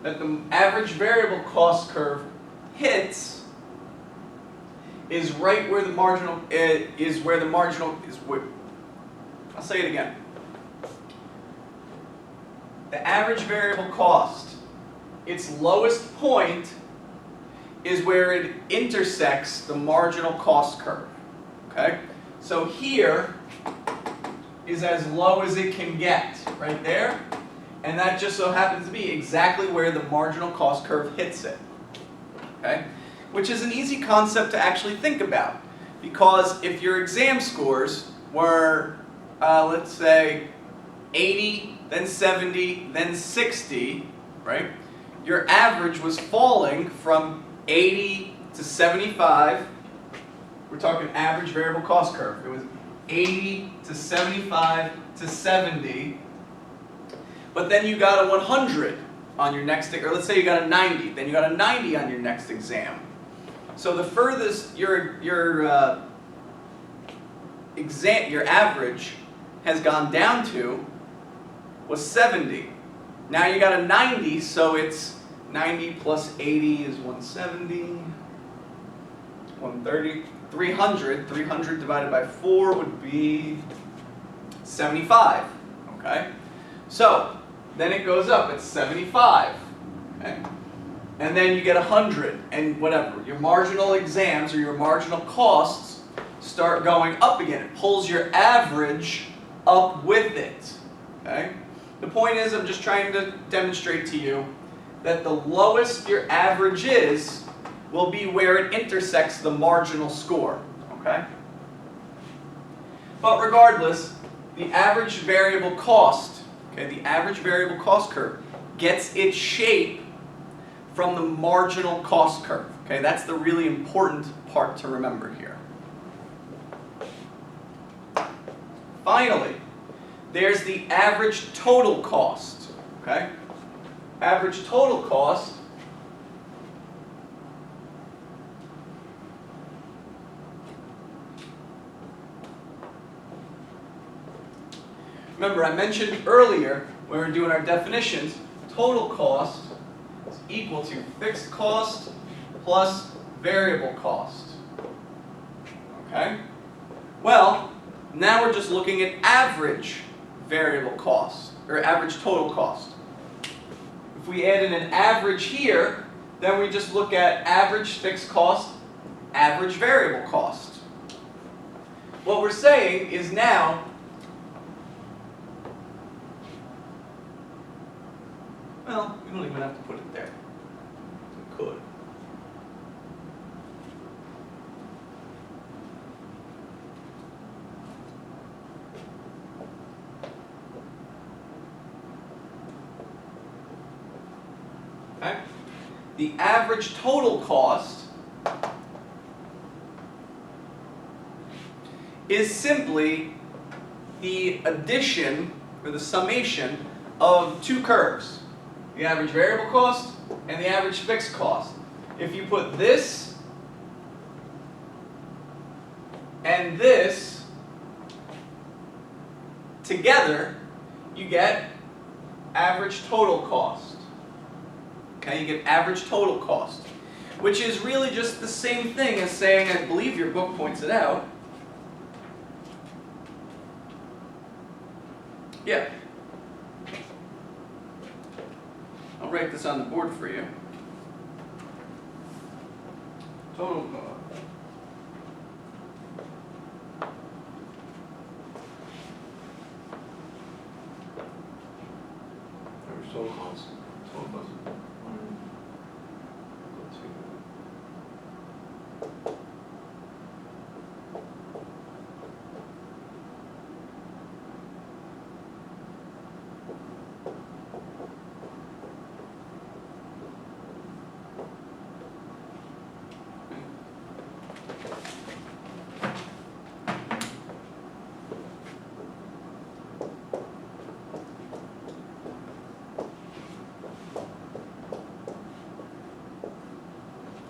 that the average variable cost curve hits is right where the marginal I'll say it again. The average variable cost, its lowest point is where it intersects the marginal cost curve. Okay? So here is as low as it can get, right there. And that just so happens to be exactly where the marginal cost curve hits it. Okay? Which is an easy concept to actually think about. Because if your exam scores were, let's say, 80, then 70, then 60, right? Your average was falling from 80 to 75. We're talking average variable cost curve. It was 80 to 75 to 70. But then you got a 100 on your next, or let's say you got a 90. Then you got a 90 on your next exam. So the furthest your average has gone down to was 70. Now you got a 90, so it's 90 plus 80 is 170, 130, 300. 300 divided by 4 would be 75. Okay? So then it goes up, it's 75. Okay? And then you get 100, and whatever. Your marginal exams or your marginal costs start going up again. It pulls your average up with it. Okay? The point is, I'm just trying to demonstrate to you that the lowest your average is will be where it intersects the marginal score. Okay? But regardless, the average variable cost, okay, the average variable cost curve gets its shape from the marginal cost curve. Okay, that's the really important part to remember here. Finally, there's the average total cost. Okay? Average total cost remember, I mentioned earlier when we were doing our definitions, total cost is equal to fixed cost plus variable cost. Okay? Well, now we're just looking at average variable cost, or average total cost. If we add in an average here, then we just look at average fixed cost, average variable cost. What we're saying is now, well, we don't even have to put it there. We could. Okay? The average total cost is simply the addition or the summation of two curves, the average variable cost and the average fixed cost. If you put this and this together, you get average total cost. Okay, you get average total cost, which is really just the same thing as saying, I believe your book points it out. Yeah. I'll write this on the board for you. Total cost. Average total cost. Total cost.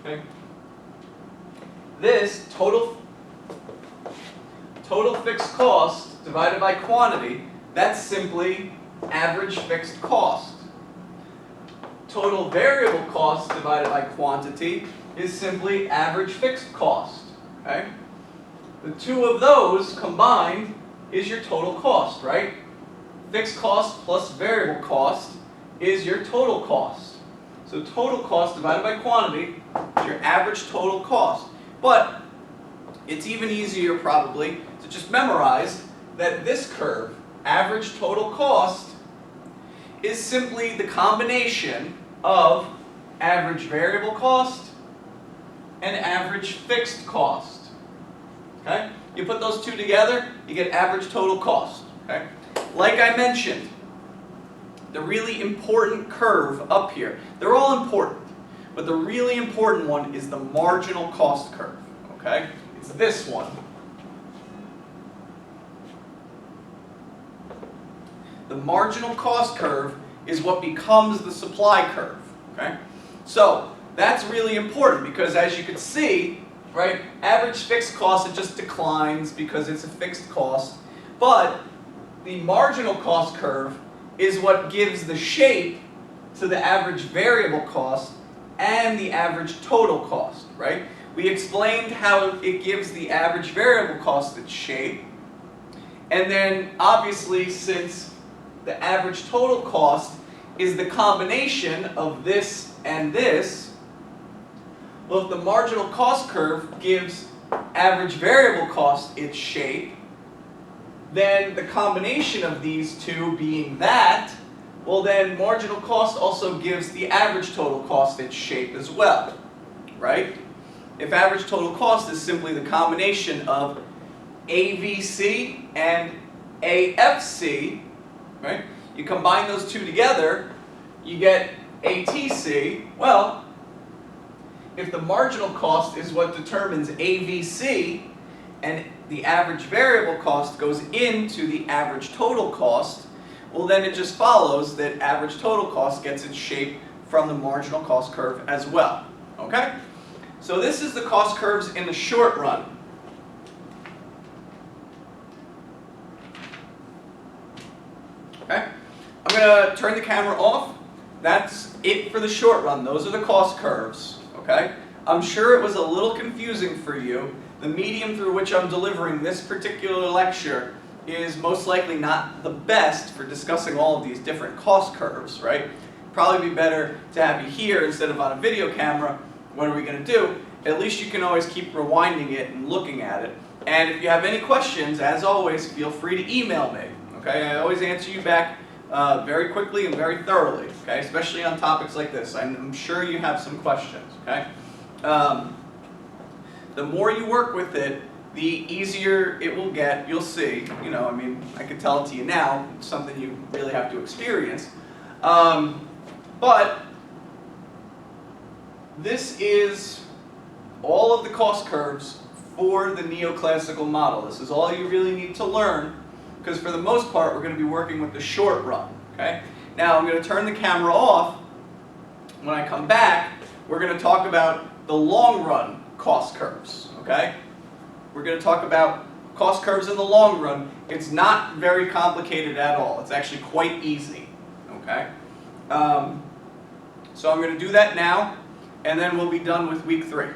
Okay. This total fixed cost divided by quantity, that's simply average fixed cost. Total variable cost divided by quantity is simply average fixed cost. Okay? The two of those combined is your total cost, right? Fixed cost plus variable cost is your total cost. So total cost divided by quantity is your average total cost. But it's even easier probably to just memorize that this curve, average total cost, is simply the combination of average variable cost and average fixed cost. Okay? You put those two together, you get average total cost. Okay? Like I mentioned, the really important curve up here, they're all important, but the really important one is the marginal cost curve. Okay? It's this one. The marginal cost curve is what becomes the supply curve. Okay? So that's really important because as you can see, right, average fixed cost, it just declines because it's a fixed cost. But the marginal cost curve is what gives the shape to the average variable cost and the average total cost, right? We explained how it gives the average variable cost its shape. And then obviously since the average total cost is the combination of this and this, well, if the marginal cost curve gives average variable cost its shape, then the combination of these two being that, well then marginal cost also gives the average total cost its shape as well, right? If average total cost is simply the combination of AVC and AFC, right? You combine those two together, you get ATC. Well, if the marginal cost is what determines AVC and the average variable cost goes into the average total cost, well then it just follows that average total cost gets its shape from the marginal cost curve as well. Okay? So this is the cost curves in the short run. Okay? I'm going to turn the camera off. That's it for the short run. Those are the cost curves. Okay? I'm sure it was a little confusing for you. The medium through which I'm delivering this particular lecture is most likely not the best for discussing all of these different cost curves, right? Probably be better to have you here instead of on a video camera. What are we going to do? At least you can always keep rewinding it and looking at it. And if you have any questions, as always, feel free to email me. Okay, I always answer you back very quickly and very thoroughly. Okay, especially on topics like this. I'm sure you have some questions. Okay, the more you work with it, the easier it will get. You'll see. You know, I mean, I can tell it to you now. It's something you really have to experience. But this is all of the cost curves for the neoclassical model. This is all you really need to learn, because for the most part we're going to be working with the short run. Okay? Now I'm going to turn the camera off. When I come back, we're going to talk about the long run cost curves. Okay? We're going to talk about cost curves in the long run. It's not very complicated at all. It's actually quite easy. Okay? So I'm going to do that now, and then we'll be done with week 3.